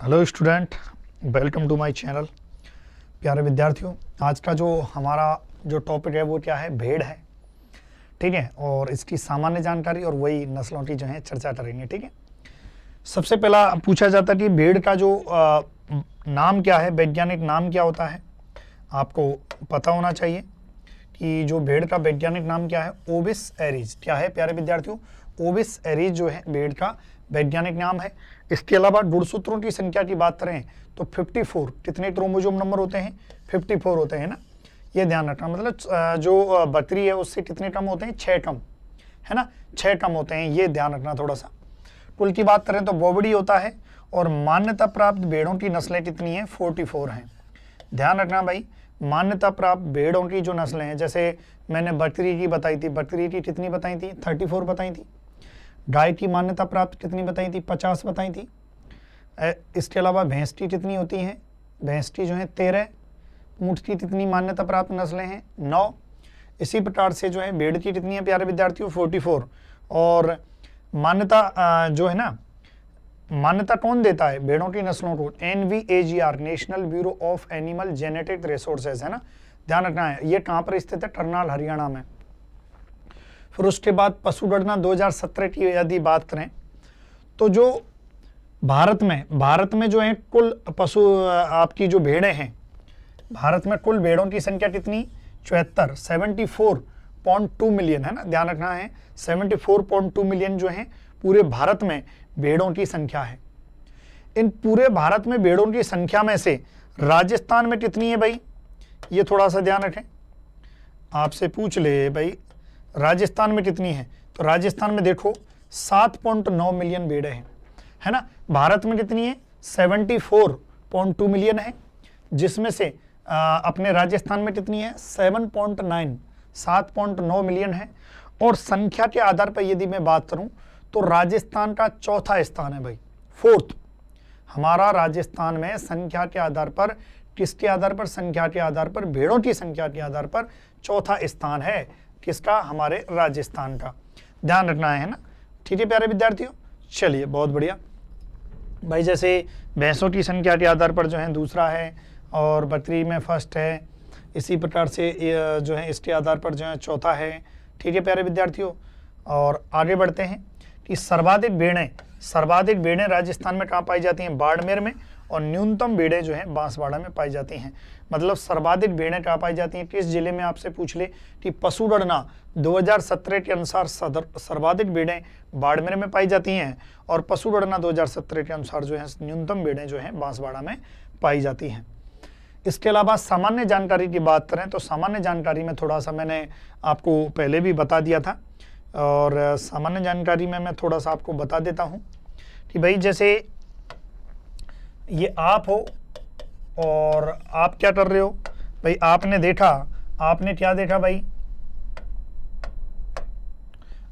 Hello student, welcome to my channel. प्यारे विद्यार्थियों, आज का जो हमारा टॉपिक है वो क्या है? भेड़ है। ठीक है, और इसकी सामान्य जानकारी और वही नस्लों की जो है चर्चा करेंगे। ठीक है, सबसे पहला पूछा जाता है कि भेड़ का जो नाम क्या है, वैज्ञानिक नाम क्या होता है? आपको पता होना चाहिए कि जो भेड़ का वैज्ञानिक नाम क्या है? Obese Aries. क्या है प्यारे विद्यार्थियों? ओबिस एरीज जो है भेड़ का वैज्ञानिक नाम है। इसके अलावा गुणसूत्रों की संख्या की बात करें तो 54। कितने क्रोमोसोम नंबर होते हैं? 54 होते हैं ना, ये ध्यान रखना। मतलब जो बकरी है उससे कितने कम होते हैं? 6 कम, है ना, 6 कम होते हैं, ये ध्यान रखना थोड़ा सा। कुल की बात करें तो बोबड़ी होता है। और मान्यता प्राप्त भेड़ों की नस्लें कितनी हैं? 44 हैं। ध्यान रखना भाई, मान्यता प्राप्त भेड़ों की जो नस्लें हैं, जैसे मैंने बकरी की बताई थी, बकरी की कितनी बताई थी? 34 बताई थी। गाय की मान्यता प्राप्त कितनी बताई थी? 50 बताई थी। इसके अलावा भैंस की कितनी होती हैं? भैंस की जो है 13। ऊँट की कितनी मान्यता प्राप्त नस्लें हैं? 9। इसी प्रकार से जो है भेड़ की कितनी है प्यारे विद्यार्थियों? 44। और मान्यता जो है ना, मान्यता कौन देता है भेड़ों की नस्लों को? NVAGR, national bureau of animal genetic resources, है ना, ध्यान रखना है। ये कहाँ पर स्थित है? करनाल, हरियाणा में। फिर उसके बाद पशुगणना 2017 की यदि बात करें तो जो भारत में जो है कुल पशु आपकी जो भेड़ें हैं, भारत में कुल भेड़ों की संख्या कितनी? 74, 74.2 मिलियन, है ना, ध्यान रखना है। 74.2 मिलियन जो है पूरे भारत में भेड़ों की संख्या है। इन पूरे भारत में भेड़ों की संख्या में से राजस्थान में कितनी है भाई? ये थोड़ा सा ध्यान रखें, आपसे पूछ ले भाई राजस्थान में कितनी है? तो राजस्थान में देखो 7.9 मिलियन भेड़ें हैं, है ना। भारत में कितनी है? 74.2 मिलियन है, जिसमें से अपने राजस्थान में कितनी है? 7.9 मिलियन है। और संख्या के आधार पर यदि मैं बात करूं तो राजस्थान का चौथा स्थान है भाई, 4th। हमारा राजस्थान में संख्या के आधार पर, किसके आधार पर? संख्या के आधार पर, भेड़ों की संख्या के आधार पर चौथा स्थान है। किसका? हमारे राजस्थान का। ध्यान रखना है ना। ठीक है प्यारे विद्यार्थियों, चलिए बहुत बढ़िया भाई। जैसे भैंसों की संख्या के आधार पर जो है दूसरा है, और बकरी में फर्स्ट है। इसी प्रकार से जो है इसके आधार पर जो है चौथा है। ठीक है प्यारे विद्यार्थियों, और आगे बढ़ते हैं कि सर्वाधिक भेड़ें राजस्थान में कहाँ पाई जाती हैं? बाड़मेर में। और न्यूनतम भेड़ें जो है बांसवाड़ा में पाई जाती हैं। मतलब सर्वाधिक भेड़ें कहाँ पाई जाती हैं? किस जिले में? आपसे पूछ ले कि पशुगणना 2017 के अनुसार सर्वाधिक भेड़ें बाड़मेर में पाई जाती हैं, और पशुगणना 2017 के अनुसार जो है न्यूनतम भेड़ें जो हैं बांसवाड़ा में पाई जाती हैं। इसके अलावा सामान्य जानकारी की बात करें तो सामान्य जानकारी में थोड़ा सा मैंने आपको पहले भी बता दिया था, और सामान्य जानकारी में मैं थोड़ा सा आपको बता देता हूं कि भाई जैसे ये आप हो, और आप क्या कर रहे हो भाई? आपने क्या देखा भाई?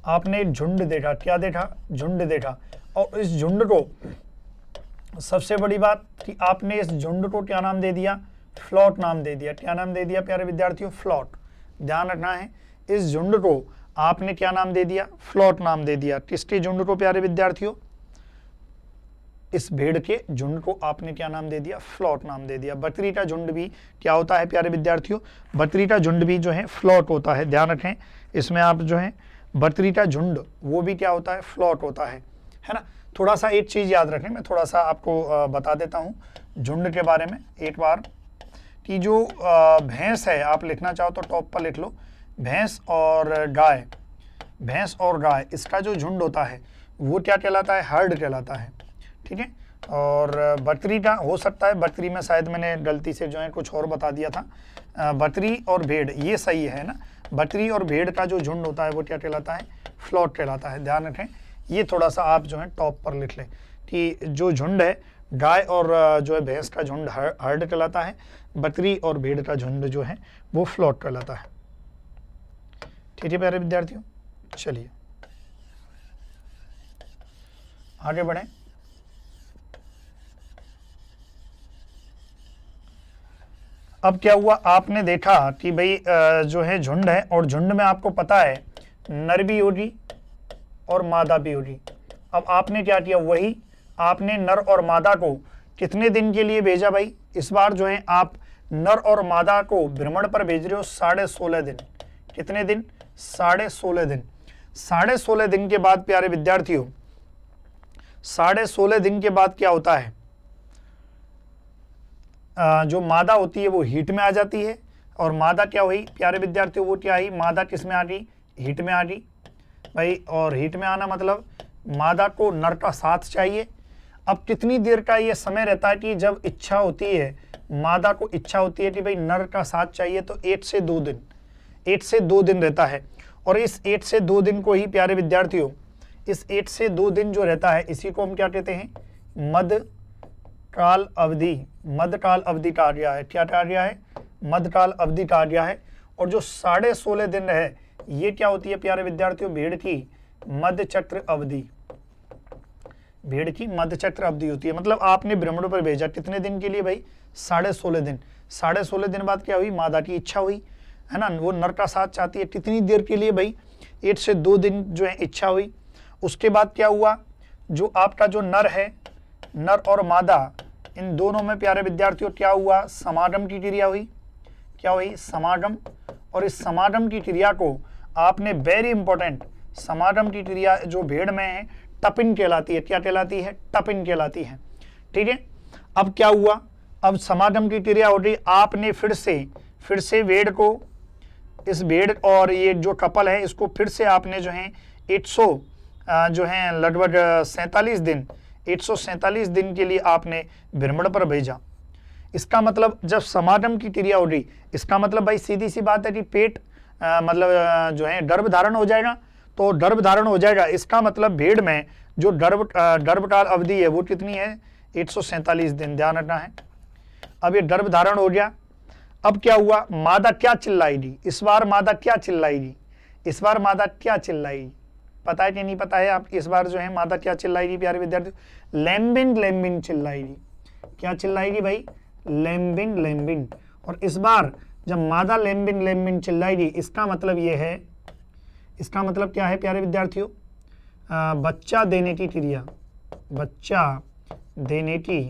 आपने एक झुंड देखा। क्या देखा? झुंड देखा। और इस झुंड को, सबसे बड़ी बात कि आपने इस झुंड को क्या नाम दे दिया? फ्लॉट नाम दे दिया। क्या नाम दे दिया प्यारे विद्यार्थियों? फ्लॉट। ध्यान रखना है, इस झुंड को आपने क्या नाम दे दिया? फ्लॉट नाम दे दिया। किसके झुंड को प्यारे विद्यार्थियों? इस भेड़ के झुंड को आपने क्या नाम दे दिया? फ्लॉट नाम दे दिया। बकरी का झुंड भी क्या होता है प्यारे विद्यार्थियों? बकरी का झुंड भी जो है फ्लॉट होता है। ध्यान रखें, इसमें आप जो है बकरी का झुंड वो भी क्या होता है? फ्लॉट होता है ना। थोड़ा सा एक चीज याद रखें, मैं थोड़ा सा आपको बता देता हूँ झुंड के बारे में एक बार, कि जो भैंस है, आप लिखना चाहो तो टॉप पर लिख लो, भैंस और गाय, इसका जो झुंड होता है वो क्या कहलाता है? हर्ड कहलाता है। ठीक है, और बकरी का हो सकता है, बकरी में शायद मैंने गलती से जो है कुछ और बता दिया था। बकरी और भेड़ ये सही है ना। बकरी और भेड़ का जो झुंड होता है वो क्या कहलाता है? फ्लॉट कहलाता है। ध्यान रखें, ये थोड़ा सा आप जो है टॉप पर लिख लें कि जो झुंड है गाय और जो है भैंस का झुंड हर्ड कहलाता है, बकरी और भेड़ का झुंड जो है वो फ्लॉट कहलाता है। ठीक है प्यारे विद्यार्थियों, चलिए आगे बढ़ें। अब क्या हुआ? आपने देखा कि भाई जो है झुंड है, और झुंड में आपको पता है नर भी होगी और मादा भी होगी। अब आपने क्या किया? वही आपने नर और मादा को कितने दिन के लिए भेजा भाई? इस बार जो है आप नर और मादा को भ्रमण पर भेज रहे हो 16.5 दिन। कितने दिन? 16.5 दिन। 16.5 दिन के बाद प्यारे विद्यार्थियों, 16.5 दिन के बाद क्या होता है? जो मादा होती है वो हीट में आ जाती है, और मादा क्या हुई प्यारे विद्यार्थियों? वो क्या आई? मादा किस में आ गई? हीट में आ गई भाई। और हीट में आना मतलब मादा को नर का साथ चाहिए। अब कितनी देर का ये समय रहता है कि जब इच्छा होती है, मादा को इच्छा होती है कि भाई नर का साथ चाहिए, तो 1 से 2 दिन, 1 से 2 दिन रहता है। और इस 1 से 2 दिन को ही प्यारे विद्यार्थियों, इस 1 से 2 दिन जो रहता है, इसी को हम क्या कहते हैं? मध्यकाल अवधि। मध्यकाल अवधि कहा गया है। क्या कहा गया है? मध्यकाल अवधि कहा गया है। और जो 16.5 दिन है, ये क्या होती है प्यारे विद्यार्थियों? भेड़ की मध्यचक्र अवधि। भेड़ की मध्यचक्र अवधि होती है। मतलब आपने भ्रमण पर भेजा कितने दिन के लिए भाई? 16.5 दिन। 16.5 दिन बाद क्या हुई? मादा की इच्छा हुई, है ना, वो नर का साथ चाहती है। कितनी देर के लिए भाई? 1 से 2 दिन जो है इच्छा हुई। उसके बाद क्या हुआ? जो आपका जो नर है, नर और मादा, इन दोनों में प्यारे विद्यार्थियों क्या हुआ? समागम की क्रिया हुई। क्या हुई? समागम। और इस समागम की क्रिया को आपने, वेरी इंपॉर्टेंट, समागम की क्रिया जो भेड़ में है टपिन कहलाती है। क्या कहलाती है? टपिन कहलाती है। ठीक है। अब क्या हुआ? अब समागम की क्रिया हो रही, आपने फिर से भेड़ को, इस भेड़ और ये जो कपल है, इसको फिर से आपने जो है 100 जो है लगभग 47 दिन, 147 दिन के लिए आपने भ्रमण पर भेजा। इसका मतलब जब समागम की क्रिया हो रही, इसका मतलब भाई सीधी सी बात है कि पेट मतलब जो है गर्भ धारण हो जाएगा। तो गर्भ धारण हो जाएगा, इसका मतलब भेड़ में जो गर्भकाल अवधि है वो कितनी है? 147 दिन, ध्यान रखना है। अब ये गर्भ धारण हो गया। अब क्या हुआ? मादा क्या चिल्लाएगी इस बार? मादा क्या चिल्लाएगी इस बार? मादा क्या चिल्लाएगी? पता है कि नहीं पता है आप? इस बार जो है मादा क्या चिल्लाएगी प्यारे विद्यार्थी? लैम्बिन लैम्बिन चिल्लाएगी। क्या चिल्लाएगी भाई? लैम्बिन लैम्बिन। और इस बार जब मादा लैम्बिन लैम्बिन चिल्लाएगी, इसका मतलब ये है, इसका मतलब क्या है प्यारे विद्यार्थियों? बच्चा देने की क्रिया। बच्चा देने की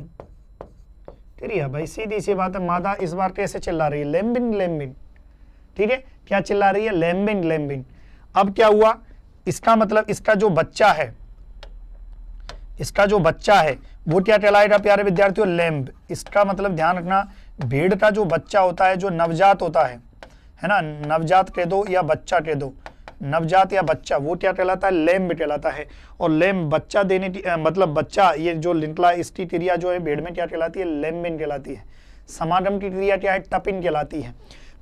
क्रिया। भाई सीधी सी बात है, मादा इस बार कैसे चिल्ला रही है? लैम्बिन लैम्बिन। ठीक है। क्या चिल्ला रही है? लैम्बिन लैम्बिन। अब क्या हुआ? इसका मतलब इसका जो बच्चा है, इसका जो बच्चा है वो क्या कहलाएगा प्यारे विद्यार्थियों? लैम्ब। इसका मतलब ध्यान रखना, भेड़ का जो बच्चा होता है, जो नवजात होता है ना, नवजात कह दो या बच्चा कह दो, नवजात या बच्चा, वो क्या कहलाता है? लैम्ब कहलाता है। और लैम्ब बच्चा देने की मतलब बच्चा, ये जो निकला, इसकी क्रिया जो है भेड़ में क्या कहलाती है? लैम्बिन कहलाती है। समागम की क्रिया क्या है? टपिन कहलाती है।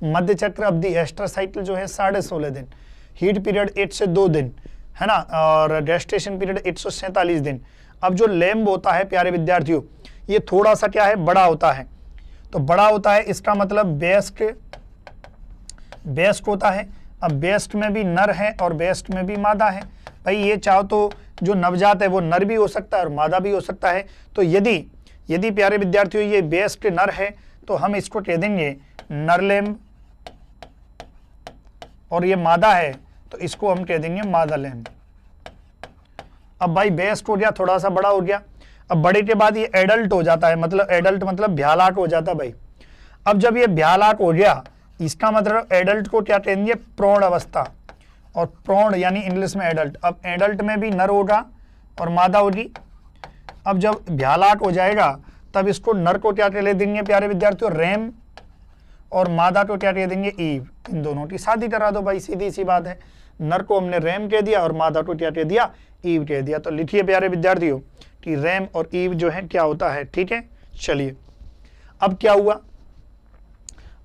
मध्यचक्र अवधि एस्टर साइकिल जो है 16.5 दिन। हीट पीरियड 1 से 2 दिन, है ना, और गेस्टेशन पीरियड 147 दिन। अब जो लैम्ब होता है प्यारे विद्यार्थियों, ये थोड़ा सा क्या है? बड़ा होता है। तो बड़ा होता है, इसका मतलब बेस्ट होता है। अब बेस्ट में भी नर है और बेस्ट में भी मादा है। भाई ये चाहो तो जो नवजात है वो नर भी हो सकता है और मादा भी हो सकता है। तो यदि प्यारे विद्यार्थियों ये बेस्ट नर है तो हम इसको कह देंगे नरलैम्ब, और ये मादा है तो इसको हम कह देंगे मादा लैम्ब। अब भाई बेस्ट हो गया, थोड़ा सा बड़ा हो गया। अब बड़े के बाद ये एडल्ट हो जाता है, मतलब एडल्ट मतलब भ्यालाक हो जाता है भाई। अब जब ये भ्यालाक हो गया, इसका मतलब एडल्ट को क्या कहेंगे? प्रौढ़ अवस्था। और प्रौढ़ यानी इंग्लिश में एडल्ट। अब एडल्ट में भी नर होगा और मादा होगी। अब जब भ्यालाक हो जाएगा तब इसको नर को क्या कह देंगे प्यारे विद्यार्थियों? रैम। और मादा को क्या कह देंगे? ईव। इन दोनों की शादी करा दो भाई, सीधी सी बात है। नर को हमने रैम कह दिया और मादा को क्या कह दिया? ईव कह दिया। तो लिखिए प्यारे विद्यार्थियों कि रैम और ईव जो है क्या होता है। ठीक है, चलिए अब क्या हुआ?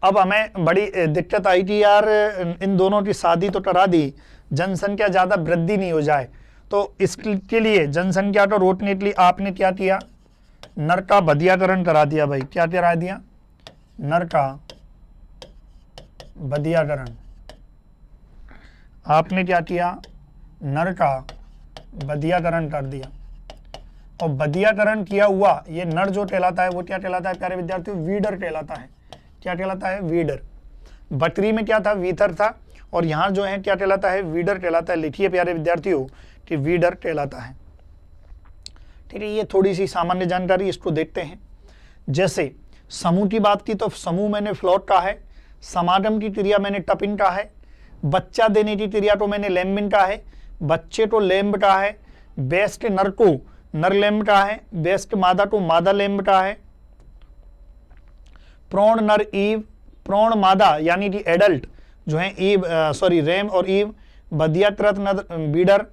अब हमें बड़ी दिक्कत आई कि यार इन दोनों की शादी तो करा दी, जनसंख्या ज़्यादा वृद्धि नहीं हो जाए। तो इसके लिए जनसंख्या को रोकने के लिए आपने क्या किया? नर का बधियाकरण करा दिया भाई। क्या करा दिया? नर का बधियाकरण। आपने क्या किया? नर का बधियाकरण कर दिया। और बधियाकरण किया हुआ ये नर जो कहलाता है वो क्या कहलाता है प्यारे विद्यार्थियों? वीडर कहलाता है। क्या कहलाता है? वीडर। बकरी में क्या था? वीथर था। और यहाँ जो है क्या कहलाता है? वीडर कहलाता है। लिखिए प्यारे विद्यार्थियों कि वीडर कहलाता है। ठीक है, ये थोड़ी सी सामान्य जानकारी, इसको देखते हैं। जैसे समूह की बात की तो समूह मैंने फ्लोट कहा है, समागम की क्रिया मैंने टपिन कहा है, बच्चा देने की क्रिया तो मैंने लैम्बिन कहा है, बच्चे तो लैम्ब कहा है, बेस्ट नर को नर लैम्ब कहा है, बेस्ट मादा तो मादा लैम्ब कहा है, प्रौण नर ईव, प्रौण मादा यानी कि एडल्ट जो है ईव रैम और ईव, बदियात्रत नर बीडर,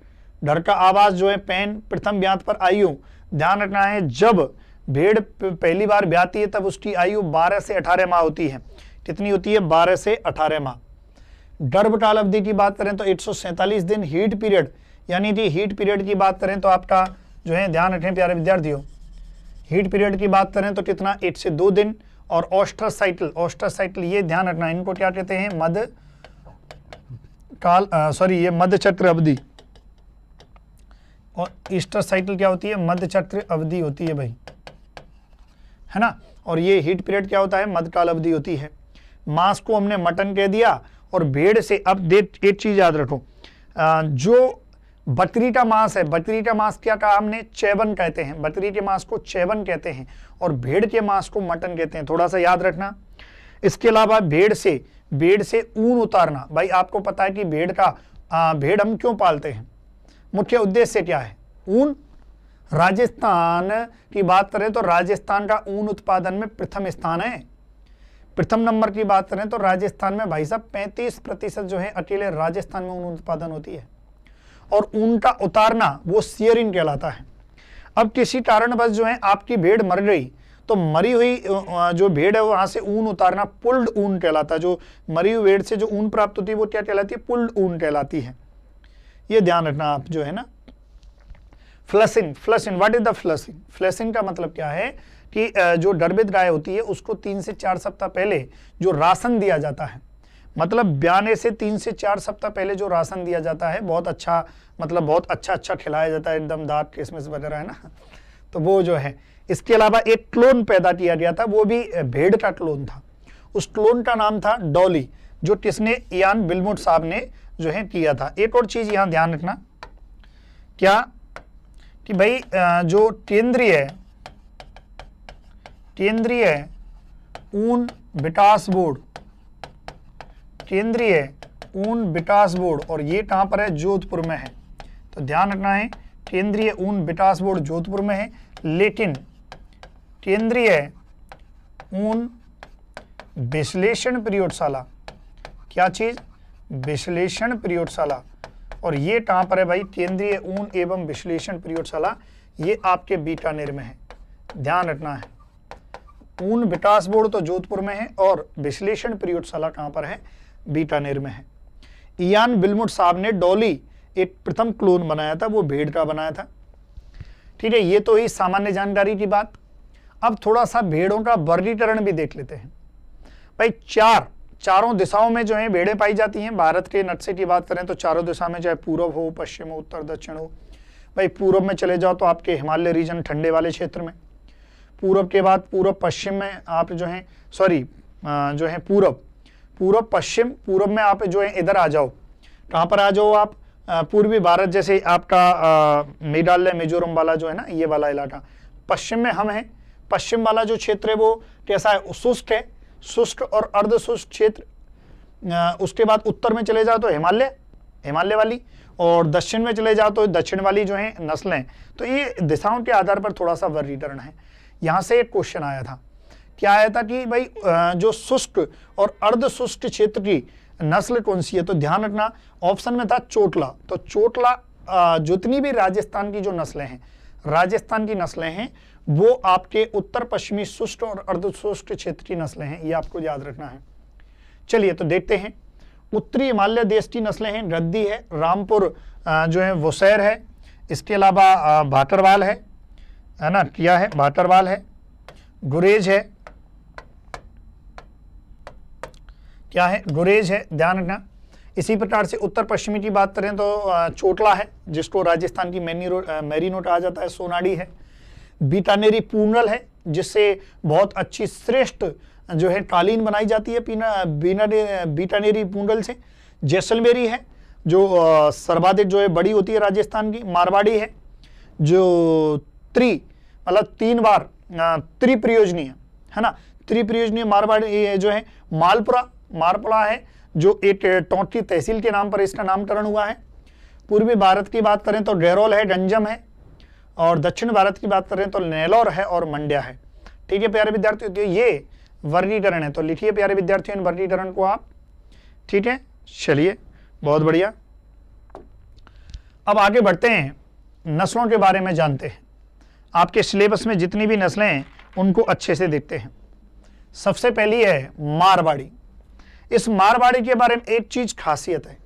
डर का आवाज जो है पैन, प्रथम ब्यात पर आयु ध्यान रखना है, जब भेड़ पहली बार ब्याती है तब उसकी आयु 12 से 18 माह होती है। कितनी होती है? 12 से 18 माह। गर्भकाल अवधि की बात करें तो 147 दिन। हीट पीरियड यानी कि हीट पीरियड की बात करें तो आपका जो है ध्यान रखें प्यारे विद्यार्थियों, हीट पीरियड की बात करें तो कितना 1 से 2 दिन। और ऑस्ट्रोसाइकिल ये ध्यान रखना, इनको क्या कहते हैं? मध्य काल ये मध्य चक्र अवधि। और ईस्टर साइकिल क्या होती है? मध्य चक्र अवधि होती है भाई, है ना। और ये हीट पीरियड क्या होता है? मध्यकाल अवधि होती है। मांस को हमने मटन कह दिया। और भेड़ से अब एक चीज याद रखो, जो बकरी का मांस है, बकरी का मांस क्या कहा हमने? चैवन कहते हैं, बकरी के मांस को चैवन कहते हैं और भेड़ के मांस को मटन कहते हैं, थोड़ा सा याद रखना। इसके अलावा भेड़ से ऊन उतारना। भाई आपको पता है कि भेड़ हम क्यों पालते हैं? मुख्य उद्देश्य क्या है? ऊन। राजस्थान की बात करें तो राजस्थान का ऊन उत्पादन में प्रथम स्थान है। प्रथम नंबर की बात करें तो राजस्थान में भाई साहब 35% जो है अकेले राजस्थान में ऊन उत्पादन होती है। और ऊन का उतारना वो शेयरिंग कहलाता है। अब किसी कारणवश जो है आपकी भेड़ मर गई तो मरी हुई जो भेड़ है वहां से ऊन उतारना पुल्ड ऊन कहलाता है। जो मरी हुई भेड़ से जो ऊन प्राप्त होती है वो क्या कहलाती है? पुल्ड ऊन कहलाती है। ये ध्यान रखना आप जो है ना। Flushing, what is the flushing? Flushing का मतलब क्या है कि जो गर्भित गाय होती है उसको 3 से 4 सप्ताह पहले जो राशन दिया जाता है, मतलब ब्याने से 3 से 4 सप्ताह पहले जो राशन दिया जाता है, बहुत अच्छा, मतलब बहुत अच्छा खिलाया जाता है, एकदम दांत किशमिश वगैरह, है ना। तो वो जो है, इसके अलावा एक क्लोन पैदा किया गया था, वो भी भेड़ का क्लोन था। उस क्लोन का नाम था डॉली, जो किसने? इयान बिलमुट साहब ने जो है किया था। एक और चीज यहां ध्यान रखना, क्या कि भाई जो केंद्रीय ऊन विकास बोर्ड, केंद्रीय ऊन विकास बोर्ड, और ये कहां पर है? जोधपुर में है। तो ध्यान रखना है, केंद्रीय ऊन विकास बोर्ड जोधपुर में है, लेकिन केंद्रीय ऊन विश्लेषण प्रयोगशाला, क्या चीज? विश्लेषण प्रयोगशाला। और ये कहां पर है भाई? केंद्रीय ऊन एवं विश्लेषण प्रयोगशाला, ये आपके बीकानेर में है। ध्यान रखना है, ऊन विकास बोर्ड तो जोधपुर में है और विश्लेषण प्रयोगशाला कहां पर है? बीकानेर में है। इयान बिलमुट साहब ने डॉली एक प्रथम क्लोन बनाया था, वो भेड़ का बनाया था। ठीक है, ये तो ही सामान्य जानकारी की बात। अब थोड़ा सा भेड़ों का वर्गीकरण भी देख लेते हैं। भाई चारों दिशाओं में जो है भेड़ें पाई जाती हैं। भारत के नक्शे की बात करें तो चारों दिशा में, चाहे पूर्व हो, पश्चिम हो, उत्तर दक्षिण हो। भाई पूर्व में चले जाओ तो आपके हिमालय रीजन, ठंडे वाले क्षेत्र में। पूर्व के बाद पूर्व पश्चिम में आप जो है जो है पूर्व पश्चिम, पूर्व में आप जो है इधर आ जाओ। कहाँ पर आ जाओ आप? पूर्वी भारत, जैसे आपका मेघालय, मिजोरम वाला जो है ना, ये वाला इलाका। पश्चिम में हम हैं। पश्चिम वाला जो क्षेत्र है वो कैसा है? शुष्क है, शुष्क और अर्ध शुष्क क्षेत्र। उसके बाद उत्तर में चले जाओ तो हिमालय वाली, और दक्षिण में चले जाओ तो दक्षिण वाली जो है नस्लें। तो ये दिशाओं के आधार पर थोड़ा सा वर्गीकरण है। यहाँ से एक क्वेश्चन आया था, क्या आया था कि भाई जो शुष्क और अर्ध शुष्क क्षेत्र की नस्ल कौन सी है? तो ध्यान रखना, ऑप्शन में था चोटला। तो चोटला जितनी भी राजस्थान की जो नस्लें हैं, राजस्थान की नस्लें हैं, वो आपके उत्तर पश्चिमी शुष्क और अर्ध शुष्क क्षेत्र की नस्लें हैं, ये आपको याद रखना है। चलिए तो देखते हैं। उत्तरी हिमालय देश की नस्लें हैं, गद्दी है, रामपुर जो है वोसैर है, इसके अलावा भाटरवाल है ना, क्या है? भाटरवाल है, गुरेज है, क्या है? गुरेज है, ध्यान रखना। इसी प्रकार से उत्तर पश्चिमी की बात करें तो चोटला है, जिसको राजस्थान की मेरीनो कहा जाता है, सोनाडी है, बीकानेरी पूर्णल है, जिससे बहुत अच्छी श्रेष्ठ जो है कालीन बनाई जाती है बीकानेरी पूर्णल से। जैसलमेरी है, जो सर्वाधिक जो है बड़ी होती है राजस्थान की। मारवाड़ी है, जो मतलब 3 बार त्रिप्रयोजनीय, है ना। त्रिप्रयोजनीय मारवाड़ी ये जो है मालपुरा है, जो एक टोंटी तहसील के नाम पर इसका नामकरण हुआ है। पूर्वी भारत की बात करें तो डेरोल है, गंजम है, और दक्षिण भारत की बात करें तो नेलोर है और मंड्या है। ठीक है प्यारे विद्यार्थियों, तो ये वर्गीकरण है, तो लिखिए प्यारे विद्यार्थियों इन वर्गीकरण को आप। ठीक है, चलिए बहुत बढ़िया। अब आगे बढ़ते हैं, नस्लों के बारे में जानते हैं। आपके सिलेबस में जितनी भी नस्लें हैं उनको अच्छे से देखते हैं। सबसे पहली है मारवाड़ी। इस मारवाड़ी के बारे में एक चीज खासियत है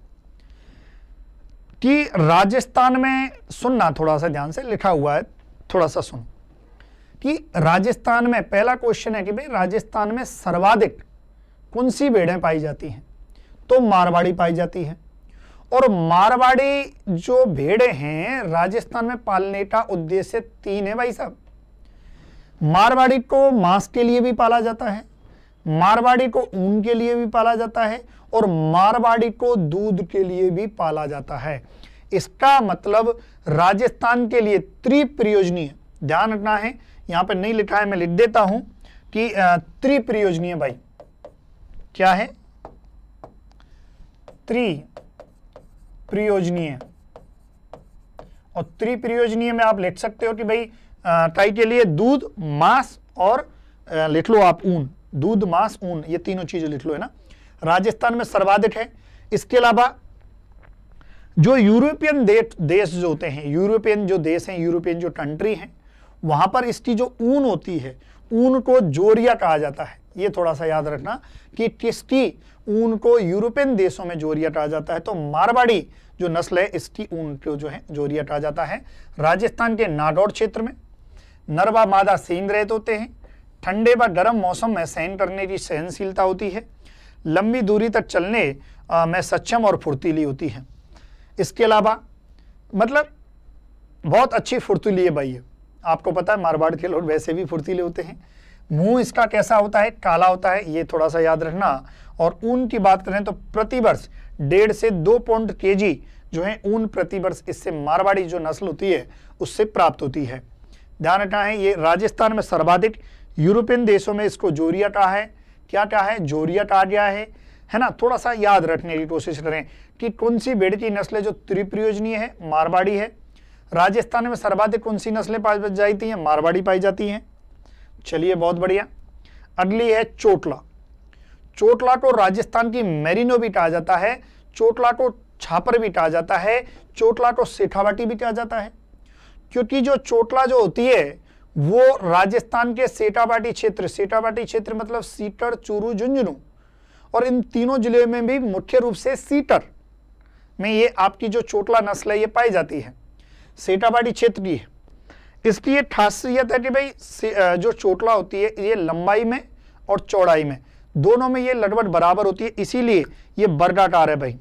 कि राजस्थान में, सुनना थोड़ा सा ध्यान से, लिखा हुआ है, थोड़ा सा सुनो कि राजस्थान में, पहला क्वेश्चन है कि भाई राजस्थान में सर्वाधिक कौन सी भेड़ें पाई जाती हैं, तो मारवाड़ी पाई जाती है। और मारवाड़ी जो भेड़ें हैं राजस्थान में पालने का उद्देश्य 3 है भाई साहब। मारवाड़ी को मांस के लिए भी पाला जाता है, मारवाड़ी को ऊन के लिए भी पाला जाता है, और मारवाड़ी को दूध के लिए भी पाला जाता है। इसका मतलब राजस्थान के लिए त्रिप्रयोजनीय, ध्यान रखना है, यहां पर नहीं लिखा है, मैं लिख देता हूं कि त्रिप्रयोजनीय भाई क्या है, त्रिप्रयोजनीय। और त्रिप्रयोजनीय में आप लिख सकते हो कि भाई टाई के लिए दूध, मांस और लिख लो आप ऊन, दूध, मांस, ऊन, ये तीनों चीजें लिख लो, है ना। राजस्थान में सर्वाधिक है। इसके अलावा जो यूरोपियन देश जो होते हैं, यूरोपियन जो देश हैं, यूरोपियन जो कंट्री हैं, वहां पर इसकी जो ऊन होती है, ऊन को जोरिया कहा जाता है। ये थोड़ा सा याद रखना कि किसकी ऊन को यूरोपियन देशों में जोरिया कहा जाता है, तो मारवाड़ी जो नस्ल है इसकी ऊन को जो है जोरिया कहा जाता है। राजस्थान के नागौर क्षेत्र में नर व मादा सींग रहते होते हैं, ठंडे व गर्म मौसम में सहन करने की सहनशीलता होती है, लंबी दूरी तक चलने में सक्षम और फुर्तीली होती है। इसके अलावा मतलब बहुत अच्छी फुर्तीली है भाई, आपको पता है मारवाड़ के लोग वैसे भी फुर्तीले होते हैं। मुंह इसका कैसा होता है, काला होता है, ये थोड़ा सा याद रखना। और ऊन की बात करें तो प्रतिवर्ष 1.5 से 2 पौंड केजी जो है ऊन प्रतिवर्ष इससे मारवाड़ी जो नस्ल होती है उससे प्राप्त होती है। ध्यान रखना है, ये राजस्थान में सर्वाधिक, यूरोपियन देशों में इसको जोरिया कहा है, क्या कहा है, जोरिया कहा गया है ना। थोड़ा सा याद रखने की कोशिश करें कि कौन सी भेड़ की नस्ल जो त्रिप्रयोजनीय है, मारवाड़ी है। राजस्थान में सर्वाधिक कौन सी नस्लें पाई जाती हैं, मारवाड़ी पाई जाती हैं। चलिए बहुत बढ़िया। अगली है चोटला। चोटला को राजस्थान की मेरिनो भी कहा जाता है, चोटला को छापर भी कहा जाता है, चोटला को शेखावाटी भी कहा जाता है, क्योंकि जो चोटला जो होती है वो राजस्थान के सेठावाटी क्षेत्र मतलब सीकर, चूरू, झुंझुनू, और इन तीनों जिले में भी मुख्य रूप से सीकर में ये आपकी जो चोटला नस्ल है ये पाई जाती है, सेठावाटी क्षेत्र की है। इसकी ये खासियत है कि भाई जो चोटला होती है ये लंबाई में और चौड़ाई में दोनों में ये लगभग बराबर होती है, इसीलिए ये वर्गाकार है भाई,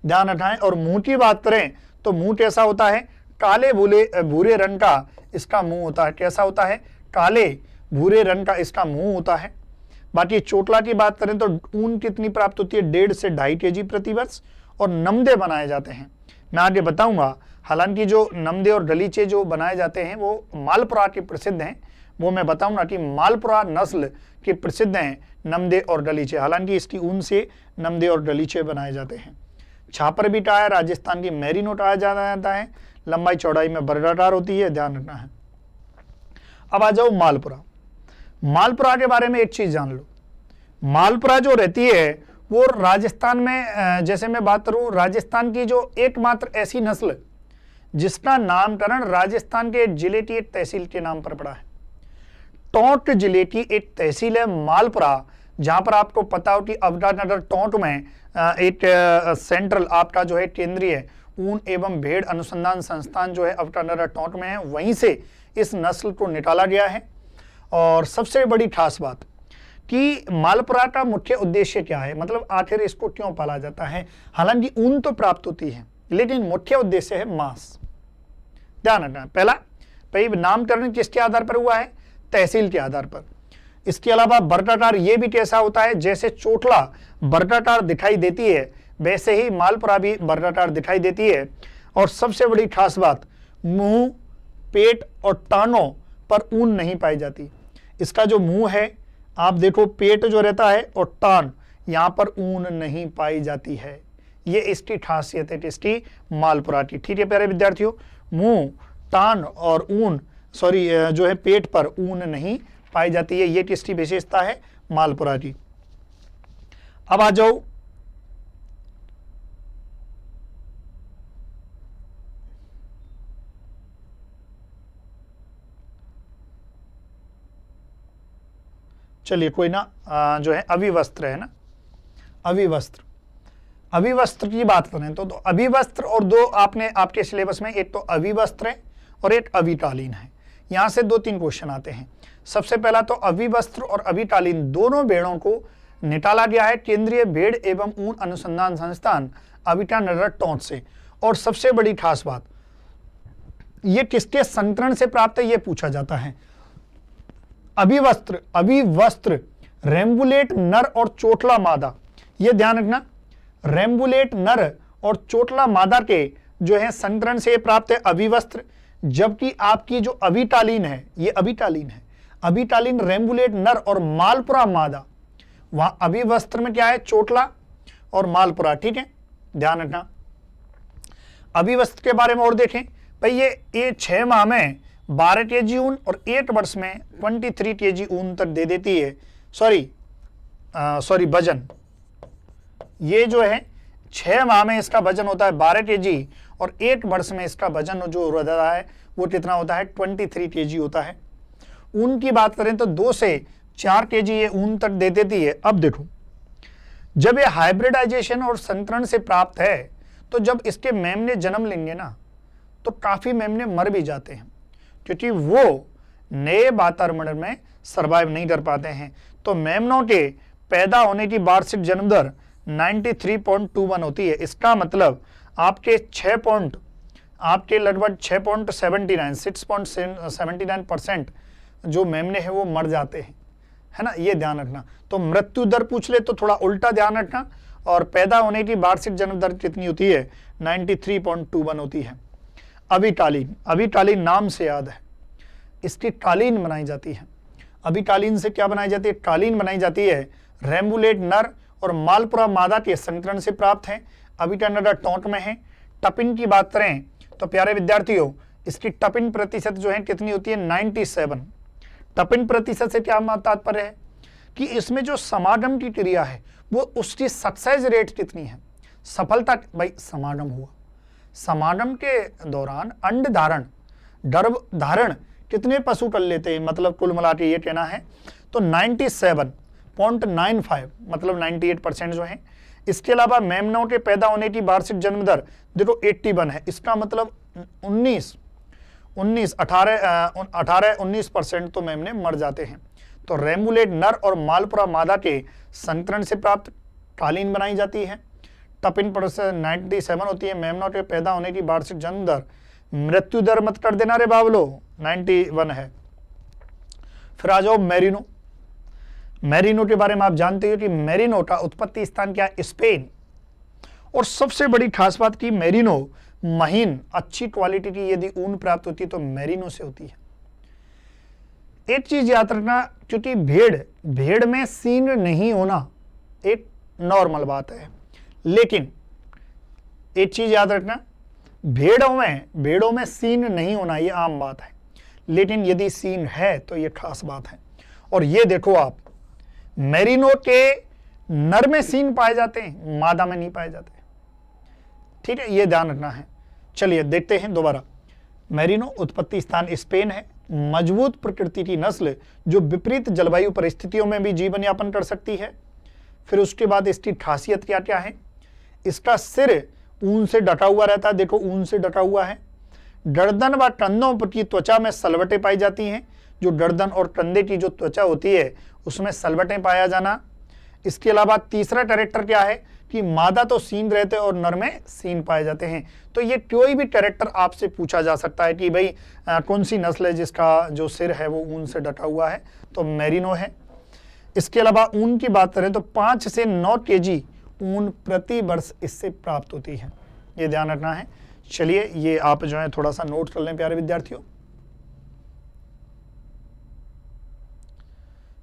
ध्यान रखें। और मुंह की बात करें तो मुंह कैसा होता है, काले भूरे रंग का इसका मुंह होता है। कैसा होता है, काले भूरे रंग का इसका मुंह होता है। बाकी चोटला की बात करें तो ऊन कितनी प्राप्त होती है, 1.5 से 2.5 केजी प्रतिवर्ष, और नमदे बनाए जाते हैं, मैं आगे बताऊंगा। हालांकि जो नमदे और गलीचे जो बनाए जाते हैं वो मालपुरा के प्रसिद्ध हैं, वो मैं बताऊंगा कि मालपुरा नस्ल के प्रसिद्ध हैं नमदे और गलीचे। हालांकि इसकी ऊन से नमदे और गलीचे बनाए जाते हैं। छापर भी टाया राजस्थान की मेरिनो टाया जाता है, लंबाई चौड़ाई में वर्गाकार होती है, ध्यान रखना है। अब आ जाओ मालपुरा। मालपुरा के बारे में एक चीज जान लो, मालपुरा जो रहती है वो राजस्थान में, जैसे मैं बात करूं, राजस्थान की जो एकमात्र ऐसी नस्ल जिसका नामकरण राजस्थान के जिले की एक तहसील के नाम पर पड़ा है। टोंक जिले की एक तहसील है मालपुरा, जहां पर आपको पता हो कि अवधानगर टोंक में एक सेंट्रल आपका जो है केंद्रीय ऊन एवं भेड़ अनुसंधान संस्थान जो है अवधानगर टोंक में है, वहीं से इस नस्ल को निकाला गया है। और सबसे बड़ी खास बात कि मालपुरा का मुख्य उद्देश्य क्या है, मतलब आखिर इसको क्यों पाला जाता है। हालांकि ऊन तो प्राप्त होती है लेकिन मुख्य उद्देश्य है मांस, ध्यान रखना। पहला भाई नामकरण किसके आधार पर हुआ है, तहसील के आधार पर। इसके अलावा वर्गाकार ये भी कैसा होता है, जैसे चोटला वर्गाकार दिखाई देती है वैसे ही मालपुरा भी वर्गाकार दिखाई देती है। और सबसे बड़ी खास बात, मुंह, पेट और टांगों पर ऊन नहीं पाई जाती। इसका जो मुंह है आप देखो पेट जो रहता है और टान, यहां पर ऊन नहीं पाई जाती है। ये इसकी खासियत है टेस्टी मालपुरा की। ठीक है प्यारे विद्यार्थियों, मुंह, टान और ऊन जो है पेट पर ऊन नहीं पाई जाती है, ये टेस्टी विशेषता है मालपुरा की। अब आ जाओ चलिए कोई ना, जो है अभिवस्त्र है ना, अभिवस्त्र, अभिवस्त्र की बात करें तो अभिवस्त्र और दो आपने आपके सिलेबस में, एक तो अभिवस्त्र है और एक अभिकालीन है। यहां से 2-3 क्वेश्चन आते हैं। सबसे पहला तो अभिवस्त्र और अभिकालीन दोनों भेड़ों को निकाला गया है केंद्रीय भेड़ एवं ऊन अनुसंधान संस्थान अभिटानगर टोंक से। और सबसे बड़ी खास बात, ये किसके संतरण से प्राप्त है, ये पूछा जाता है। अभिवस्त्र रेम्बुलेट नर और चोटला मादा, ये ध्यान रखना, रेम्बुलेट नर और चोटला मादा के जो है संतरण से प्राप्त है अभिवस्त्र। जबकि आपकी जो अभिटालीन है, ये अभिटालीन है, अभिटालीन रेम्बुलेट नर और मालपुरा मादा, वहां अभिवस्त्र में क्या है, चोटला और मालपुरा। ठीक है, ध्यान रखना। अभिवस्त्र के बारे में और देखें भाई, ये 6 माह में 12 kg ऊन और 8 वर्ष में 23 kg ऊन तक दे देती है। सॉरी वजन, ये जो है 6 माह में इसका वजन होता है 12 kg और 8 वर्ष में इसका वजन जो होता है वो कितना होता है, 23 kg होता है। ऊन की बात करें तो 2 से 4 kg ये ऊन तक दे देती है। अब देखो, जब ये हाइब्रिडाइजेशन और संतरण से प्राप्त है तो जब इसके मेमने जन्म लेंगे ना, तो काफी मेमने मर भी जाते हैं, क्योंकि वो नए वातावरण में सरवाइव नहीं कर पाते हैं। तो मेमनों के पैदा होने की वार्षिक जन्म दर 93.21 होती है। इसका मतलब आपके लगभग 6.79% जो मेमने हैं वो मर जाते हैं, है ना, ये ध्यान रखना। तो मृत्यु दर पूछ ले तो थोड़ा उल्टा ध्यान रखना, और पैदा होने की वार्षिक जन्म दर कितनी होती है, 93.21 होती है। अभिकालीन नाम से याद है, इसकी कालीन बनाई जाती है। अभिकालीन से क्या बनाई जाती है, कालीन बनाई जाती है। रेम्बुलेट नर और मालपुरा मादा के संकरण से प्राप्त है, अभिटानगर टोंक में है। टपिन की बात करें तो प्यारे विद्यार्थियों, इसकी टपिन प्रतिशत जो है कितनी होती है, 97। टपिन प्रतिशत से क्या तात्पर्य है कि इसमें जो समागम की क्रिया है वो उसकी सक्सेस रेट कितनी है, सफलता। भाई समागम हुआ, समागम के दौरान अंड धारण, गर्भ धारण कितने पशु कर लेते हैं, मतलब कुल मिला के ये कहना है तो 97.95 मतलब 98% जो है। इसके अलावा मेमनों के पैदा होने की वार्षिक जन्म दर देखो 81 है। इसका मतलब 18-19% तो मेमने मर जाते हैं। तो रेम्बुलेट नर और मालपुरा मादा के संतरण से प्राप्त कालीन बनाई जाती है। टपिन प्रतिशत 97 होती है। मेमनों के पैदा होने की वार्षिक जन्म दर, मृत्यु दर मत कर देना रे बाबलो, 91 है। फिर आ जाओ मेरिनो। मेरिनो के बारे में आप जानते हो कि मेरिनो का उत्पत्ति स्थान क्या है, स्पेन। और सबसे बड़ी खास बात की मेरिनो महीन अच्छी क्वालिटी की यदि ऊन प्राप्त होती है तो मेरिनो से होती है। एक चीज याद रखना, क्योंकि भेड़ में सींग नहीं होना एक नॉर्मल बात है, लेकिन एक चीज याद रखना, भेड़ों में सींग नहीं होना ये आम बात है, लेकिन यदि सींग है तो ये खास बात है। और ये देखो आप, मेरिनो के नर में सींग पाए जाते हैं, मादा में नहीं पाए जाते। ठीक है, ये ध्यान रखना है। चलिए देखते हैं दोबारा। मेरिनो उत्पत्ति स्थान स्पेन है। मजबूत प्रकृति की नस्ल जो विपरीत जलवायु परिस्थितियों में भी जीवन यापन कर सकती है। फिर उसके बाद इसकी खासियत क्या क्या है, इसका सिर ऊन से ढका हुआ रहता है, देखो ऊन से ढका हुआ है। गर्दन व कंधों की त्वचा में सलवटें पाई जाती हैं, जो गर्दन और कंधे की जो त्वचा होती है उसमें सलवटें पाया जाना। इसके अलावा तीसरा कैरेक्टर क्या है कि मादा तो सींग रहते और नर में सींग पाए जाते हैं। तो ये कोई भी कैरेक्टर आपसे पूछा जा सकता है कि भाई कौन सी नस्ल है जिसका जो सिर है वो ऊन से ढका हुआ है, तो मेरिनो है। इसके अलावा ऊन की बात करें तो 5 से 9 kg ऊन प्रति वर्ष इससे प्राप्त होती है, ये ध्यान रखना है। चलिए ये आप जो है थोड़ा सा नोट कर लें प्यारे विद्यार्थियों।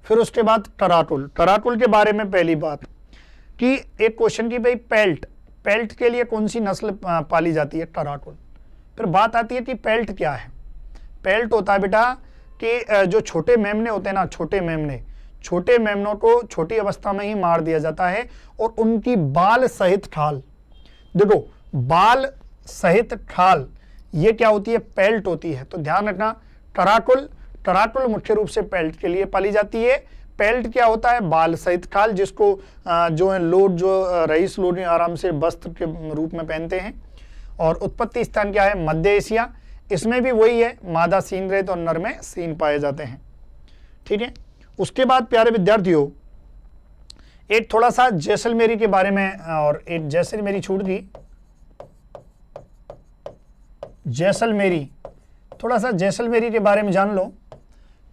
फिर उसके बाद टराटुल। टराटुल के बारे में पहली बात कि एक क्वेश्चन की भाई पेल्ट, पेल्ट के लिए कौन सी नस्ल पाली जाती है? टराटुल। फिर बात आती है कि पेल्ट क्या है? पेल्ट होता है बेटा कि जो छोटे मेमने होते हैं ना, छोटे मेमनों को छोटी अवस्था में ही मार दिया जाता है और उनकी बाल सहित खाल, देखो बाल सहित खाल, ये क्या होती है? पेल्ट होती है। तो ध्यान रखना, टराटुल, टराटुल मुख्य रूप से पेल्ट के लिए पाली जाती है। पेल्ट क्या होता है? बाल सहित खाल, जिसको जो है लोड, जो रईस लोड आराम से वस्त्र के रूप में पहनते हैं। और उत्पत्ति स्थान क्या है? मध्य एशिया। इसमें भी वही है, मादा सीन रहित और नर में सीन पाए जाते हैं। ठीक है। उसके बाद प्यारे विद्यार्थियों, एक थोड़ा सा जैसलमेरी के बारे में, और एक जैसलमेरी छूट गई, जैसलमेरी, थोड़ा सा जैसलमेरी के बारे में जान लो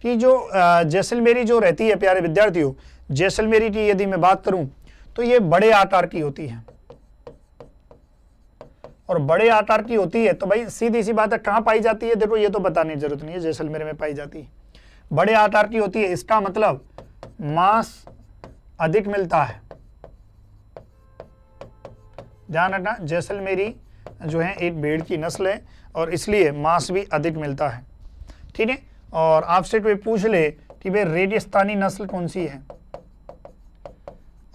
कि जो जैसलमेरी जो रहती है प्यारे विद्यार्थियों, जैसलमेरी की यदि मैं बात करूं तो ये बड़े आकार की होती है। और बड़े आकार की होती है तो भाई सीधी सी बात है, कहां पाई जाती है? देखो ये तो बताने की जरूरत नहीं है, जैसलमेर में पाई जाती है, बड़े आकार की होती है। इसका मतलब मांस अधिक मिलता है। ध्यान रखना, जैसलमेरी जो है एक भेड़ की नस्ल है और इसलिए मांस भी अधिक मिलता है। ठीक है। और आपसे कोई पूछ ले कि भाई रेगिस्तानी नस्ल कौन सी है,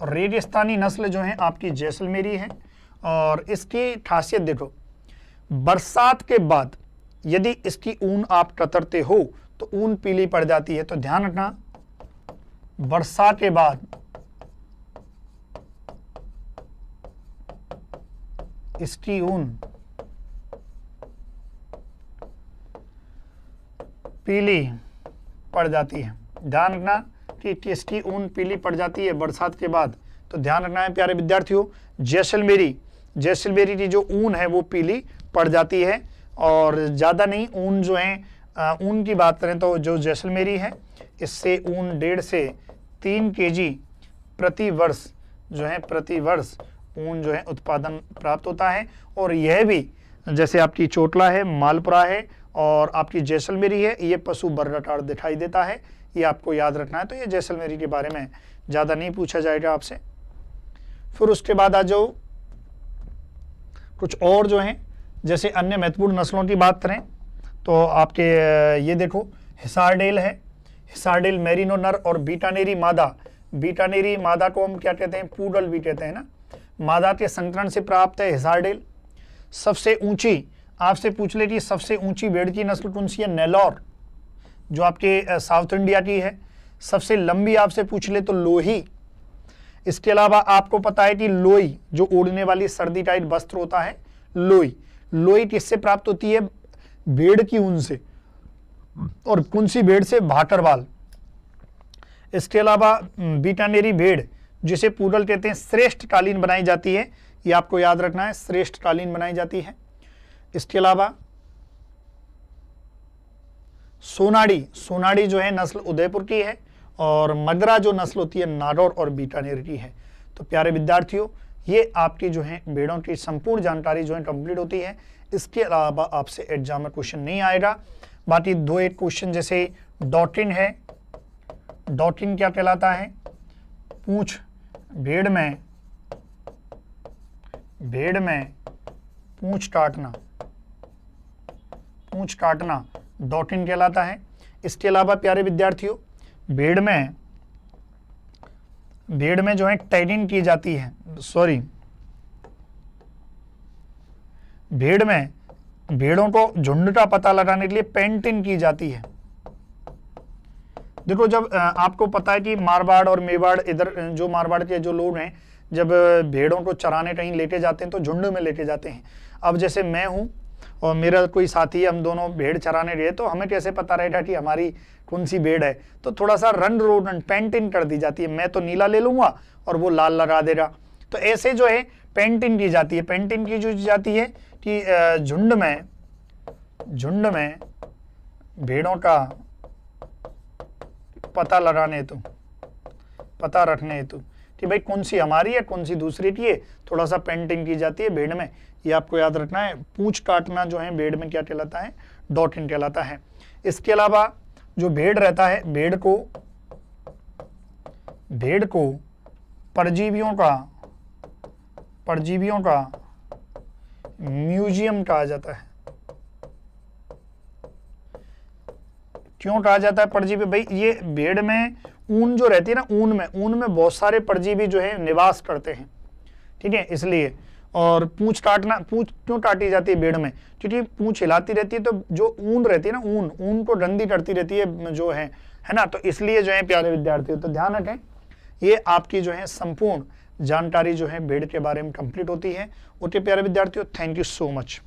और रेगिस्तानी नस्ल जो है आपकी जैसलमेरी है। और इसकी खासियत देखो, बरसात के बाद यदि इसकी ऊन आप कतरते हो तो ऊन पीली पड़ जाती है। तो ध्यान रखना, बरसात के बाद इसकी ऊन पीली पड़ जाती है। ध्यान रखना कि किसकी ऊन पीली पड़ जाती है बरसात के बाद। तो ध्यान रखना है प्यारे विद्यार्थियों, जैसलमेरी, जैसलमेरी की जो ऊन है वो पीली पड़ जाती है। और ज़्यादा नहीं, ऊन जो है ऊन की बात करें तो जो जैसलमेरी है इससे ऊन 1.5 से 3 kg प्रति वर्ष जो है, प्रति वर्ष ऊन जो है उत्पादन प्राप्त होता है। और यह भी जैसे आपकी चोटला है, मालपुरा है और आपकी जैसलमेरी है, ये पशु वर्गाकार दिखाई देता है, ये आपको याद रखना है। तो ये जैसलमेरी के बारे में ज़्यादा नहीं पूछा जाएगा आपसे। फिर उसके बाद आ जाओ कुछ और जो हैं, जैसे अन्य महत्वपूर्ण नस्लों की बात करें तो आपके ये देखो, हिसारडेल है, हिसारडेल मेरिनो नर और बीकानेरी मादा। बीकानेरी मादा को हम क्या कहते हैं? पूडल भी कहते हैं ना। मादा के संकरण से प्राप्त है हिसारडेल। सबसे ऊंची, आपसे पूछ ले कि सबसे ऊंची भेड़ की नस्ल कौन सी है? नेलोर, जो आपके साउथ इंडिया की है। सबसे लंबी आपसे पूछ ले तो लोही। इसके अलावा आपको पता है कि लोई, जो ओढ़ने वाली सर्दी टाइट वस्त्र होता है, लोई, लोई किससे प्राप्त होती है? भेड़ की ऊन से। और कौन सी भेड़ से? भाकरवाल। इसके अलावा बीकानेरी भेड़, जिसे पूडल कहते हैं, श्रेष्ठ कालीन बनाई जाती है, ये आपको याद रखना है, श्रेष्ठ कालीन बनाई जाती है। इसके अलावा सोनाड़ी, सोनाड़ी जो है नस्ल उदयपुर की है। और मगरा जो नस्ल होती है नागौर और बीकानेर की है। तो प्यारे विद्यार्थियों, ये आपकी जो है भेड़ों की संपूर्ण जानकारी जो है कंप्लीट होती है। इसके अलावा आपसे एग्जाम में क्वेश्चन नहीं आएगा। बाकी 2-1 क्वेश्चन, जैसे डॉटिन है, डॉटिन क्या कहलाता है? पूंछ, भेड़ में पूंछ काटना, पूंछ काटना डॉटिन कहलाता है। इसके अलावा प्यारे विद्यार्थियों, भेड़ में जो है टैगिंग की जाती है, सॉरी, भेड़ में भेड़ों को झुंड का पता लगाने के लिए पेंटिंग की जाती है। देखो, जब आपको पता है कि मारवाड़ और मेवाड़, इधर जो मारवाड़ के जो लोग हैं, जब भेड़ों को चराने कहीं लेके जाते हैं तो झुंड में लेके जाते हैं। अब जैसे मैं हूं और मेरा कोई साथी, हम दोनों भेड़ चराने गए, तो हमें कैसे पता रहेगा कि हमारी कौन सी भेड़ है? तो थोड़ा सा रंग रोगन पेंटिंग कर दी जाती है। मैं तो नीला ले लूंगा और वो लाल लगा देगा। तो ऐसे जो है पेंटिंग की जाती है। पेंटिंग की जो जाती है कि झुंड में भेड़ों का पता लगाने हेतु, पता रखने हेतु कि भाई कौन सी हमारी है, कौन सी दूसरी की है, थोड़ा सा पेंटिंग की जाती है भेड़ में। ये आपको याद रखना है। पूंछ काटना जो है भेड़ में क्या कहलाता है? डॉटिन कहलाता है। इसके अलावा जो भेड़ रहता है, भेड़ को भेड़ को परजीवियों का म्यूजियम कहा जाता है। क्यों कहा जाता है परजीवी? भाई ये भेड़ में ऊन जो रहती है ना, ऊन में बहुत सारे परजीवी जो है निवास करते हैं, ठीक है, इसलिए। और पूंछ क्यों काटी जाती है भेड़ में? क्योंकि पूंछ हिलाती रहती है, तो जो ऊन रहती है ना, ऊन को डंडी करती रहती है जो है ना, तो इसलिए जो है प्यारे विद्यार्थियों, तो ध्यान रखें, ये आपकी जो है संपूर्ण जानकारी जो है भेड़ के बारे में कंप्लीट होती है। ओके प्यारे विद्यार्थियों, थैंक यू सो मच।